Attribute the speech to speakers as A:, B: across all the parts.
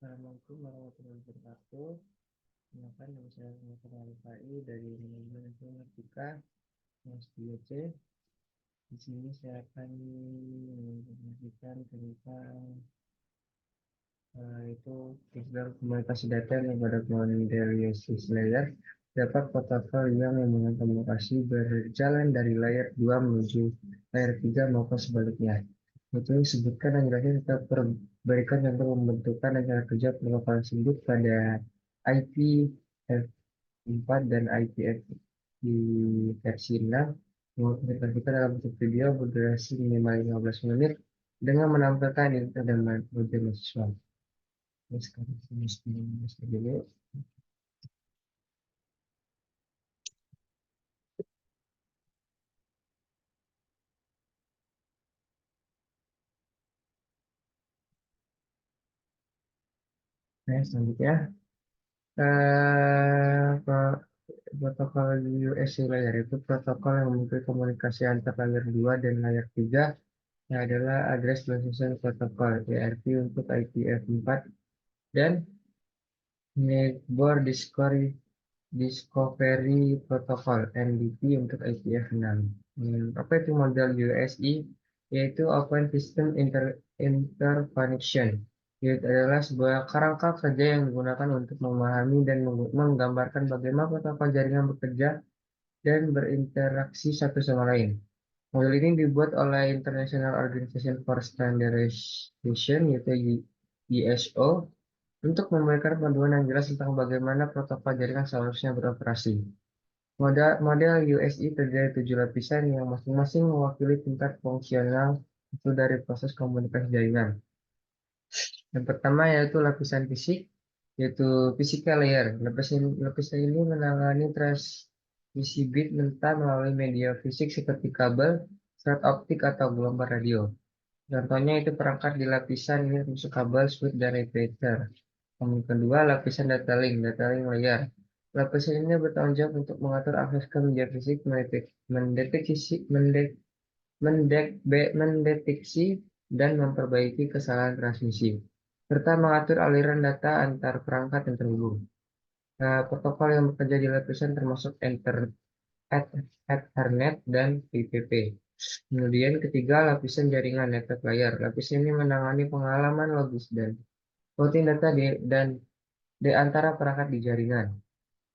A: Assalamualaikum warahmatullahi wabarakatuh. Kenalkan nama saya Muhammad Alfai dari Manajemen Informatika kelas 2C. Di sini saya akan menjelaskan tentang itu program komunikasi data yang pada model Yosis layer dapat protokol yang membangun komunikasi berjalan dari layer 2 menuju layer 3 maupun sebaliknya. Itu disebutkan dan jelasnya kita berikan contoh pembentukan dan cara kerja protokol tersebut pada IPv4 dan IPv di versi 6. Kita dalam bentuk video berdurasi minimal 15 menit dengan menampilkan intro dan model mahasiswa. Nah, sekarang saya dulu. Nah, selanjutnya protokol USC layer itu protokol yang memiliki komunikasi antar layer 2 dan layer 3 yang adalah Address Transition Protocol ARP untuk IPv4 dan Network Discovery Protocol NDP untuk IPv6. Apa itu model USI? Yaitu Open System Interconnection. Itu adalah sebuah kerangka kerja yang digunakan untuk memahami dan menggambarkan bagaimana protokol jaringan bekerja dan berinteraksi satu sama lain. Model ini dibuat oleh International Organization for Standardization, yaitu ISO, untuk memberikan panduan yang jelas tentang bagaimana protokol jaringan seharusnya beroperasi. Model USI terdiri dari 7 lapisan yang masing-masing mewakili tingkat fungsional itu dari proses komunikasi jaringan. Yang pertama yaitu lapisan fisik, yaitu physical layer. Lapisan ini menangani transmisi bit mentah melalui media fisik seperti kabel, serat optik, atau gelombang radio. Contohnya itu perangkat di lapisan ini termasuk kabel, switch, dan repeater. Yang kedua, lapisan data link layer. Lapisan ini bertanggung jawab untuk mengatur akses ke media fisik, mendeteksi dan memperbaiki kesalahan transmisi, serta mengatur aliran data antar perangkat yang terhubung. Protokol yang bekerja di lapisan termasuk Ethernet dan PPP. Kemudian ketiga, lapisan jaringan network layer. Lapisan ini menangani pengalaman logis dan routing data di antara perangkat di jaringan.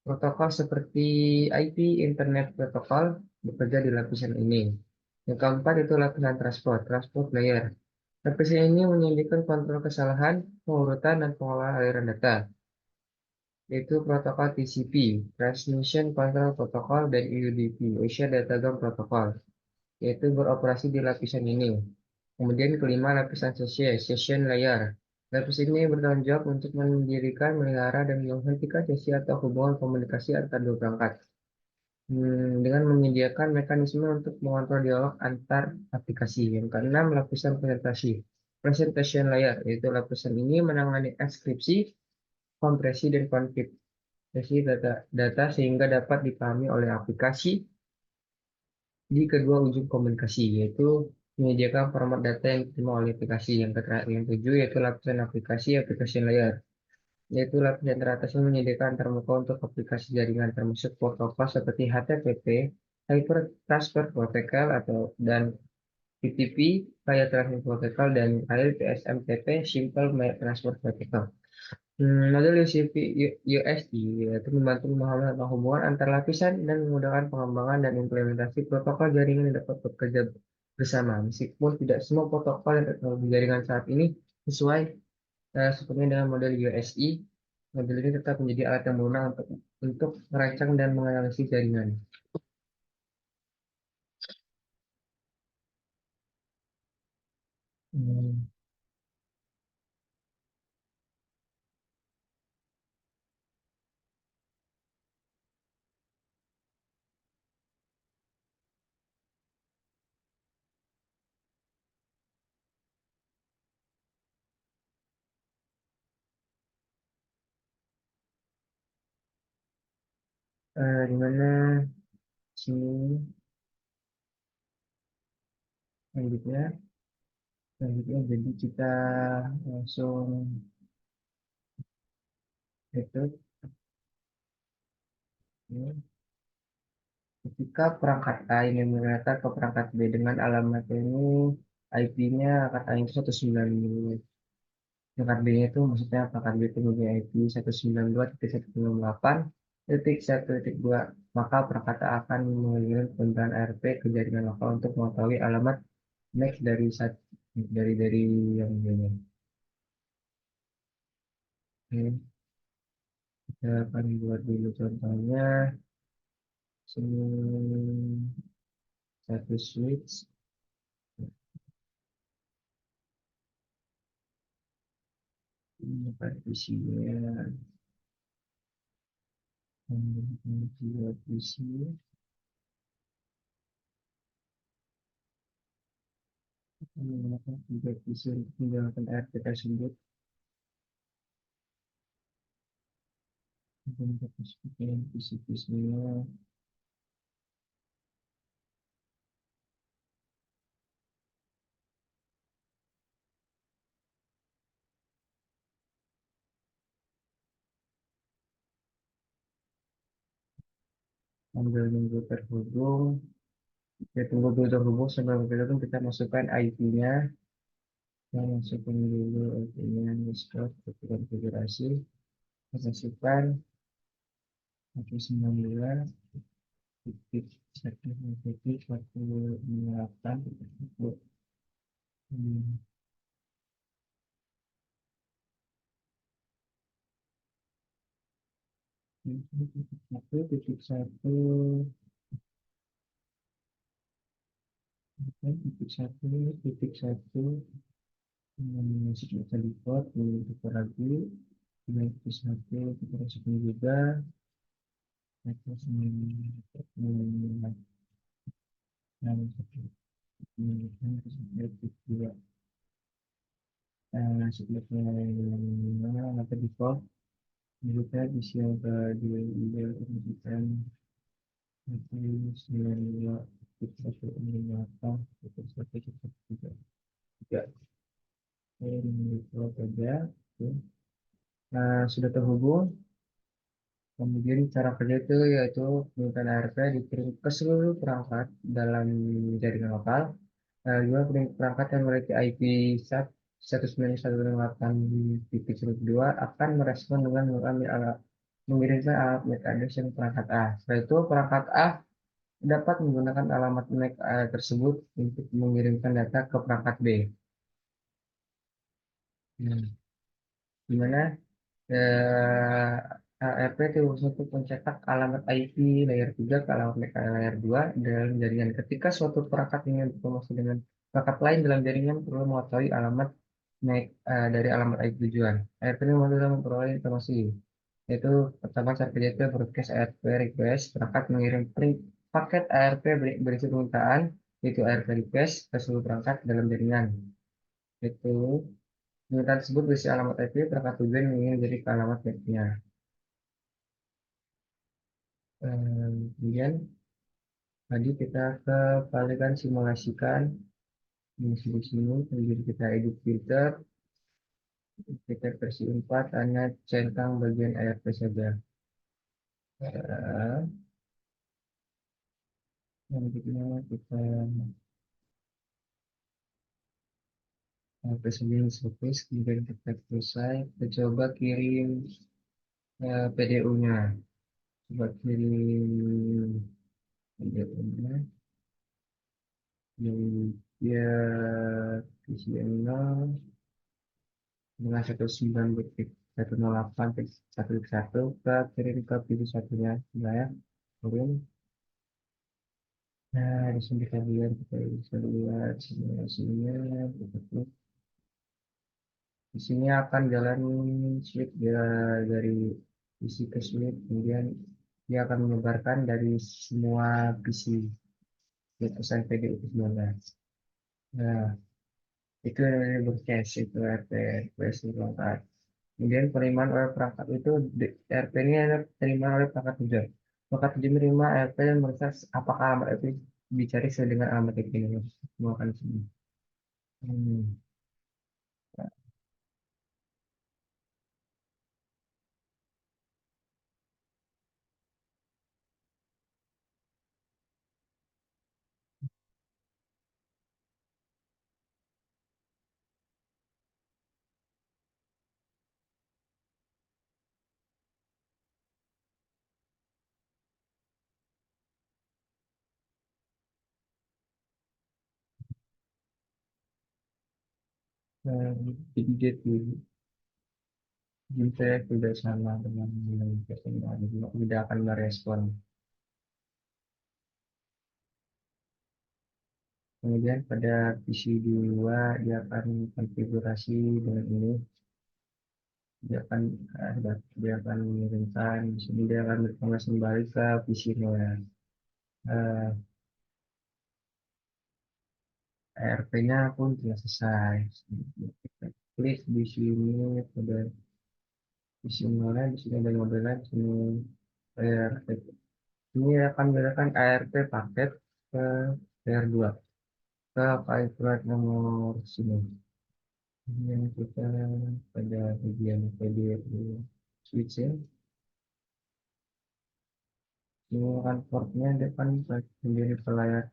A: Protokol seperti IP, Internet Protocol, bekerja di lapisan ini. Yang keempat itu lapisan transport layer. Lapisan ini menyediakan kontrol kesalahan, pengurutan, dan pengolahan aliran data, yaitu protokol TCP, Transmission Control Protocol, dan UDP, Asia Datagam Protocol, yaitu beroperasi di lapisan ini. Kemudian kelima, lapisan session layer. Lapisan ini bertanggung jawab untuk mendirikan, melihara, dan menghentikan sesi atau hubungan komunikasi antar dua perangkat. Dengan menyediakan mekanisme untuk mengontrol dialog antar aplikasi. Yang keenam, lapisan presentasi. Presentation layer, yaitu lapisan ini menangani enkripsi, kompresi, dan konfigurasi data sehingga dapat dipahami oleh aplikasi di kedua ujung komunikasi, yaitu menyediakan format data yang diterima oleh aplikasi. Yang tujuh yaitu lapisan application layer, yaitu lapisan teratas yang menyediakan termuka untuk aplikasi jaringan termasuk protokol seperti HTTP, Hyper Transfer Protocol dan TTP, File Transfer Protocol, dan SMTP, Simple Transfer Protocol. Model USD yaitu membantu memahami tentang hubungan antar lapisan dan memudahkan pengembangan dan implementasi protokol jaringan yang dapat bekerja bersama. Meskipun tidak semua protokol dan teknologi jaringan saat ini sesuai sepertinya dengan model USI, model ini tetap menjadi alat yang berguna untuk merancang dan menganalisis jaringan. Hmm, di mana sini selanjutnya jadi kita langsung Itu ya, ketika perangkat A ini mengantar ke perangkat B dengan alamat ini, IP-nya kata itu 192. Perangkat B-nya itu maksudnya perangkat B itu mempunyai IP 192.168.1.2. Maka perangkat A akan mengirim pemberian ARP ke jaringan lokal untuk mengetahui alamat next dari yang ini. Oke, kita akan buat dulu contohnya. Sini satu switch. Ini partisinya. Partisi. Menggunakan tiga visi untuk menjalankan RT tersebut. Untuk visi-visinya. Sambil nunggu terhubung. Ya, tunggu dulu terhubung. Sebelum kita masukkan IP-nya. Kita masukkan dulu IP-nya. Discord, kita konfigurasi. Kita masukkan 192 titik 1 titik 168 titik 1 titik 1 titik 1 titik 1 kita default kita lagi titik 1 kita masukin juga atas titik 2 sebelumnya atau default kita bisa ke di kemudian satu 92 titik 168 titik 1 titik 3 tiga ini default saja. Nah, sudah terhubung. Kemudian cara kerja itu yaitu permintaan ARP dikirim ke seluruh perangkat dalam jaringan lokal. Juga perangkat yang memiliki IP SAT 191.168.2 akan merespon dengan mengirimkan alamat MAC address yang perangkat A. Setelah itu perangkat A dapat menggunakan alamat MAC tersebut untuk mengirimkan data ke perangkat B. Hmm. Gimana? eh, ARP itu untuk mencetak alamat IP layer 3 ke alamat MAC layer 2 dalam jaringan. Ketika suatu perangkat ingin berkomunikasi dengan perangkat lain dalam jaringan perlu mengetahui alamat MAC dari alamat IP tujuan. ARP ini membantu memperoleh informasi. Yaitu pertama cara kerja itu broadcast ARP request, perangkat mengirim paket ARP berisi permintaan yaitu ARP request ke seluruh perangkat dalam jaringan. Itu permintaan tersebut berisi alamat IP perangkat tujuan yang ingin jadi ke alamat MAC-nya. Kemudian tadi kita kembalikan simulasikan di sini kemudian kita edit filter kita versi 4 hanya centang bagian ARP saja. Eh, Selanjutnya kita ARP segini surface kemudian kita selesai kita coba kirim PDU-nya coba kirim PDU-nya dari dia PCM0 dengan 109.108.1.1 kita kirim ke pintu satunya ya turun. Nah di sini kita bisa lihat simulasinya kita klik. Di sini akan jalan switch dari PC ke switch kemudian dia akan menyebarkan dari semua PC ke pesan PDU 19. Nah itu yang broadcast itu RT request perangkat. Kemudian penerimaan oleh perangkat itu RP ini adalah penerimaan oleh perangkat tujuan. Perangkat tujuan menerima RP dan merasa apakah alamat RP dicari sesuai dengan alamat IP ini. Semua akan sini. Hmm. Nah, jadi dia saya tidak sama dengan yang personal, tidak akan merespon. Kemudian pada visi 2 dia akan konfigurasi dengan ini, dia akan dia akan mengirimkan, di sini dia akan berkonversi kembali ke visi 0. ERP-nya pun sudah selesai. Kita klik di sini pada visi 0, di sini ada modelnya, di sini ERP. Ini akan membedakan ARP paket ke PR2 ke file flight nomor sini. Kemudian kita pada bagian PDU switch ya. Ini akan portnya depan menjadi pelayar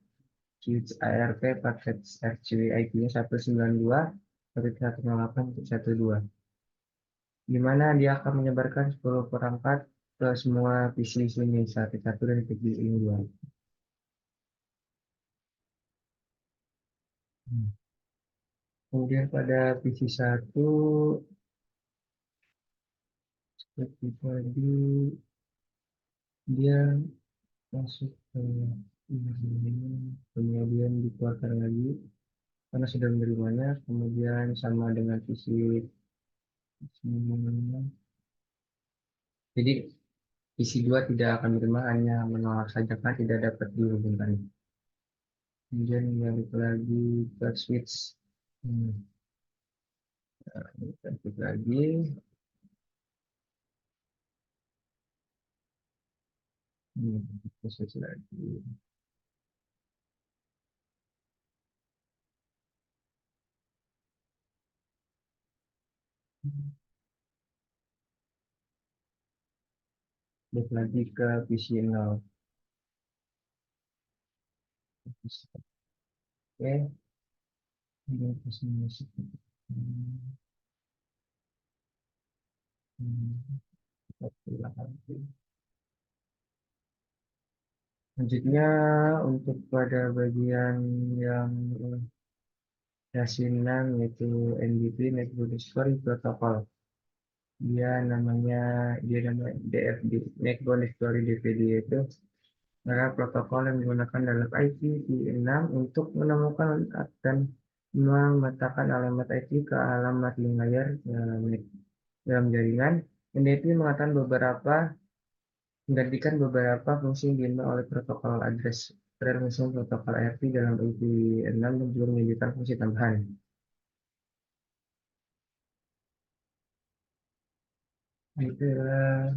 A: switch ARP paket RCW IP-nya 192.168.12, di mana dia akan menyebarkan 10 perangkat ke semua PC sini 1 dan PC ini 2. Kemudian pada PC 1 seperti tadi dia masuk ke ini, kemudian dikeluarkan lagi karena sudah menerimanya, kemudian sama dengan visi. Jadi visi 2 tidak akan menerima, hanya menolak saja kan tidak dapat dihubungkan. Kemudian balik lagi ke switch. Hmm, Balik lagi. Ke switch lagi. Balik lagi ke visi 0. Oke, ini visi musik. Hmm, hmm, kita lagi. Selanjutnya untuk pada bagian yang yasinan yaitu NDP Network Discovery Protocol. Dia namanya DFD Network Discovery DPD, itu adalah protokol yang digunakan dalam IPv6 untuk menemukan dan memetakan alamat IP ke alamat link layar dalam jaringan. NDP menggantikan beberapa fungsi yang diemban oleh protokol address transmission protokol ARP dalam IPv6 dan juga menyediakan fungsi tambahan. Itu adalah,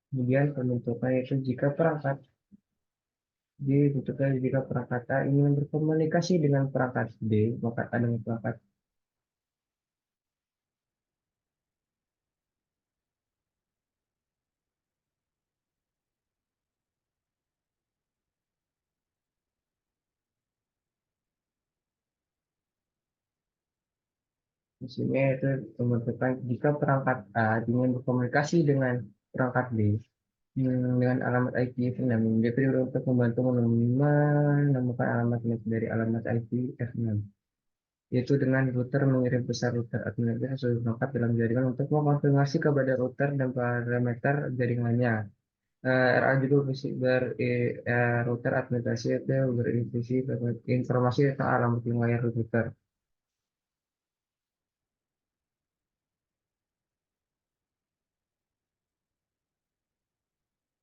A: kemudian pembentukan itu jika perangkat A ingin berkomunikasi dengan perangkat B, maka A dengan perangkat di sini itu pembentukan jika perangkat A ingin berkomunikasi dengan perangkat B dengan alamat IP F6, dia perlu untuk membantu menemukan alamat NAC dari alamat IP F6, yaitu dengan router mengirim pesan router administrasi sesuai perangkat dalam jaringan untuk mengkonfirmasi kepada router dan parameter jaringannya. RA juga router administrasi itu berisi informasi tentang alamat layar router.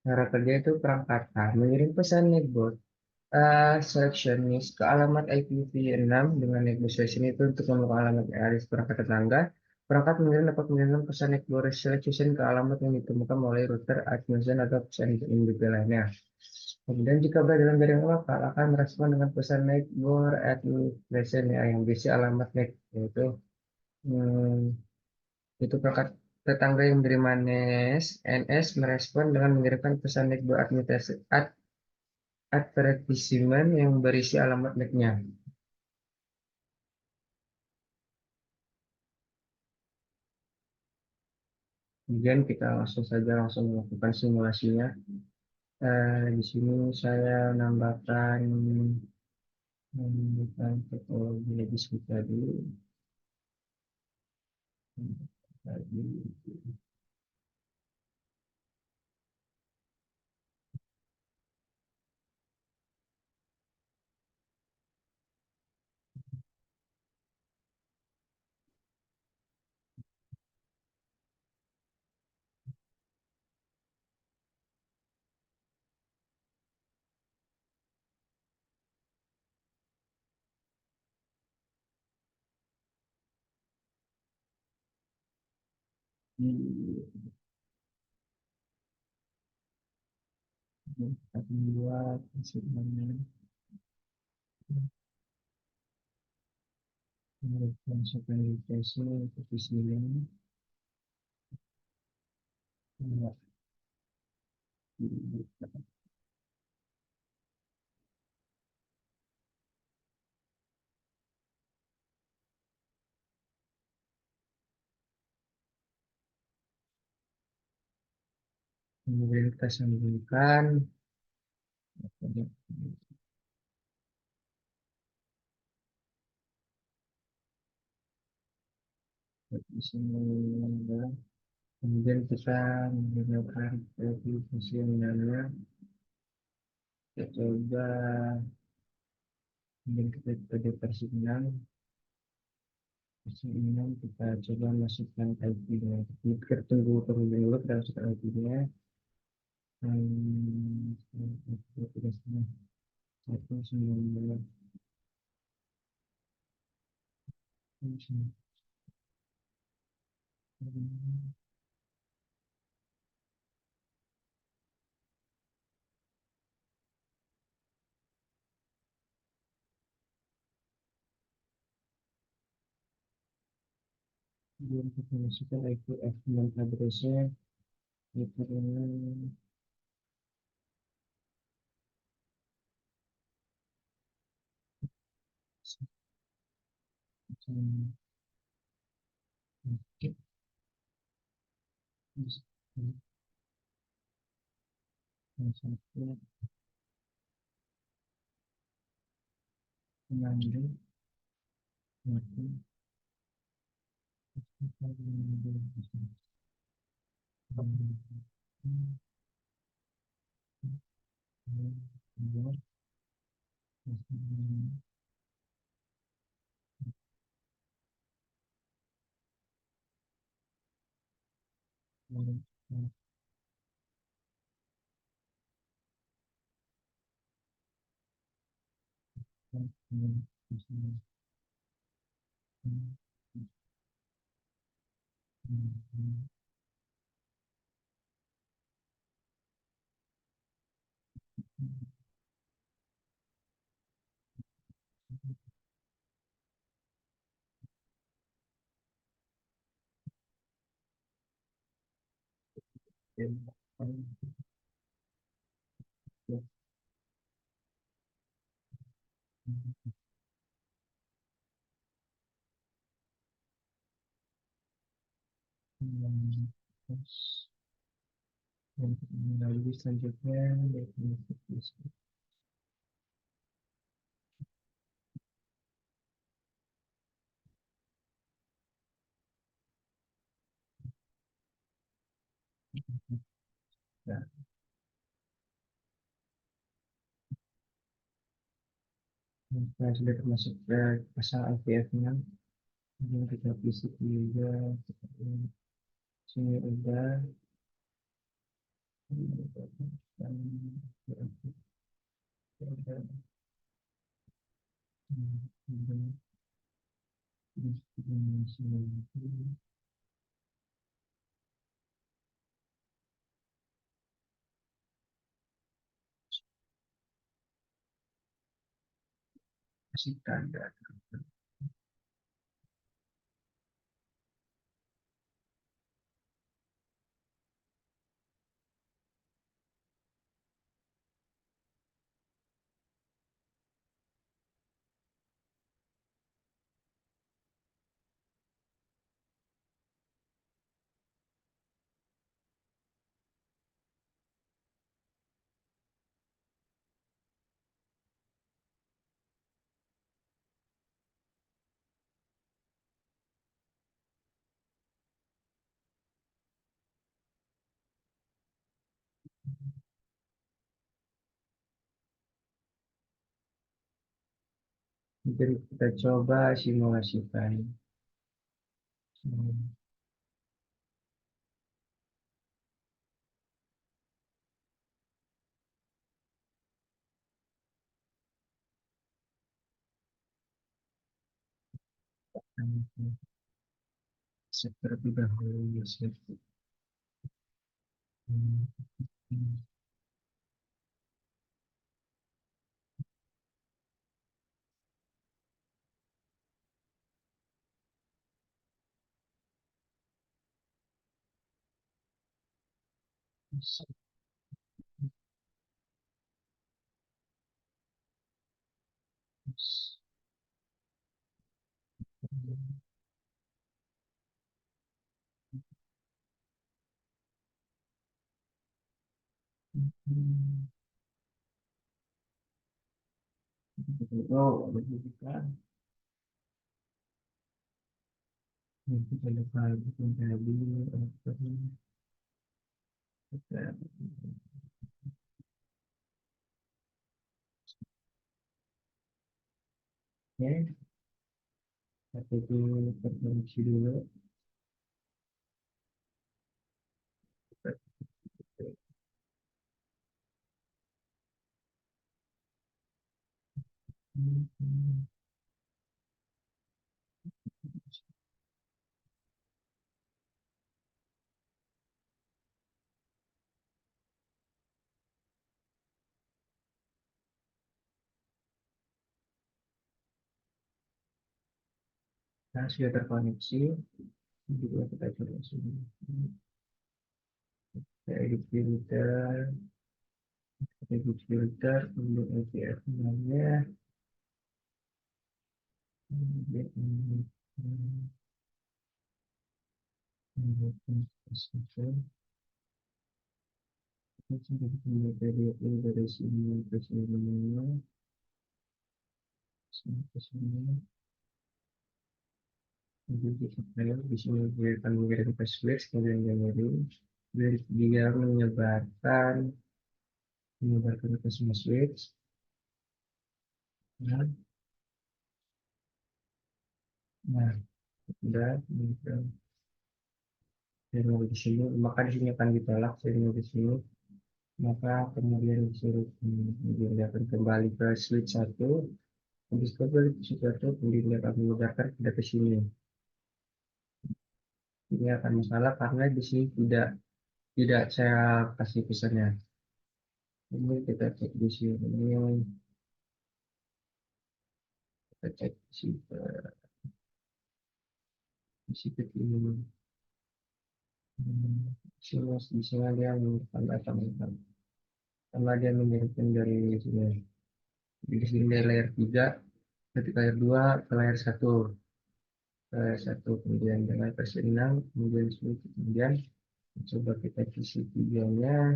A: Cara kerja itu perangkat A mengirim pesan netboard selectionist ke alamat IPv6 dengan negotiation itu untuk menemukan alamat address perangkat tetangga. Perangkat mengirim dapat mengirim pesan netboard selection ke alamat yang ditemukan oleh router admission atau pesan induk lainnya. Kemudian jika berada dalam jaringan lokal akan merespon dengan pesan netboard administration yang berisi alamat NAC, hmm, itu perangkat tetangga yang menerima NS merespon dengan mengirimkan pesan netboard administration advertisement yang berisi alamat NAC-nya. Kemudian kita langsung saja melakukan simulasinya. Di sini saya menambahkan teknologi lebih suka dulu. Tadi akan membuat sebenarnya melakukan supplementation seperti sini. Kemudian kita sambungkan di sini. Kemudian kita menggunakan aplikasi yang namanya, kita coba, kemudian kita pada versi 6 kita coba masukkan IP-nya. Kita tunggu terlebih dulu, kita masukkan IP-nya. Satu sembilan belas. Kemudian kita masukkan IP F6 address-nya, itu dengan satu mengambil satu untuk mengambil selanjutnya definisi. Nah, kita sudah termasuk ke pasal IPF-nya. Kemudian kita visit juga sini udah masih tanda. Jadi kita coba simulasikan. Seperti dahulu. Oh, begitu kan. Nanti kalau pagi pun tadi, ya, tapi itu terkoneksi dulu. Nah, sudah terkoneksi. Jadi kita coba sini. Kita edit filter, edit filter, kemudian APF namanya. Kemudian ini, dari sini ke sini, sini ke sini. Di sini dia akan mengirim ke switch, kemudian dia mengirim. Dia menyebarkan ke semua switch. Nah, nah, sudah, sinyal di sini, maka di sini akan ditolak sinyal di sini, maka kemudian disuruh kemudian dia akan kembali ke switch satu, habis kembali ke switch satu, kemudian dia akan menyebarkan ke sini. Ini akan masalah karena di sini tidak saya kasih pesannya. Ini kita cek di sini, kita cek di situ ini. Di sini dia menunjukkan data mental. Karena dia mengirimkan dari sini. Di sini dari layer 3 ke layer 2 ke layer 1. Ke layer 1 kemudian dengan versi 6, kemudian kemudian coba kita isi videonya.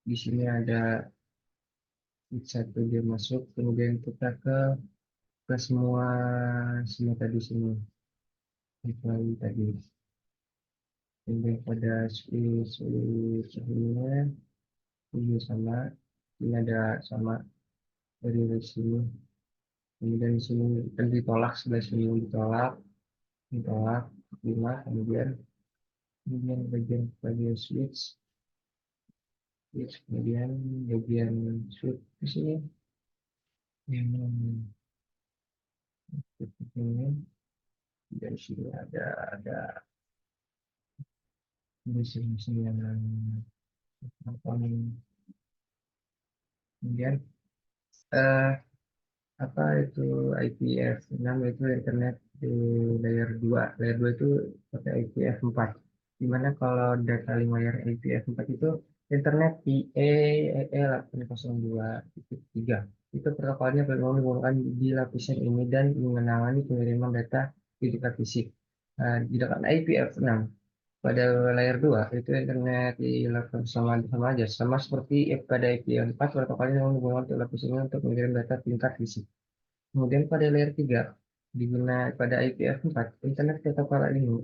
A: Di sini ada satu dia masuk, kemudian kita ke semua tadi sini. Kecuali tadi. Kemudian pada switch ini sama, ini ada sama dari sini. Kemudian di sini kan ditolak, sebelah sini ditolak 5, kemudian bagian switch, kemudian bagian switch di sini yang ini dari sini ada mesin-mesin yang apa kemudian eh, apa itu IPv6 itu internet di layer 2 itu pakai IPv4, dimana kalau data link layer IPv4 itu internet IE802.3 itu protokolnya memang menggunakan di lapisan ini dan mengenali pengiriman data di dekat fisik. Di dekat IPv6 pada layer 2 itu internet dilakukan sama aja, sama seperti pada IPv4 protokolnya memang menggunakan untuk lapisan ini untuk mengirim data tingkat fisik. Kemudian pada layer 3 digunakan pada IPv4, internet protokol ini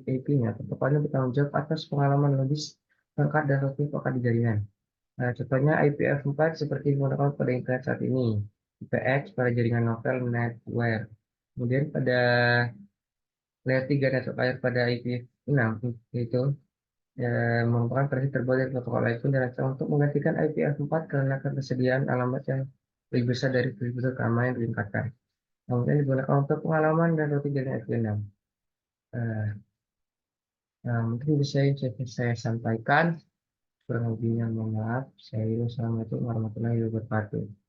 A: IP-nya protokolnya bertanggung jawab atas pengalaman logis perangkat dan rutin perangkat di jaringan. Nah, contohnya IPv4 seperti menggunakan pada internet saat ini. IPX pada jaringan novel netware. Kemudian pada layer 3 network layer pada IP6 itu merupakan versi terbaru dari protokol IP dan dirancang untuk menggantikan IPv4 karena ketersediaan alamat yang lebih besar dari fitur keamanan yang ditingkatkan. Kemudian digunakan untuk pengalaman dan routing jaringan IP6. Eh, nah, mungkin bisa yang saya sampaikan. Kurang lebihnya mohon maaf. Saya Assalamualaikum warahmatullahi wabarakatuh.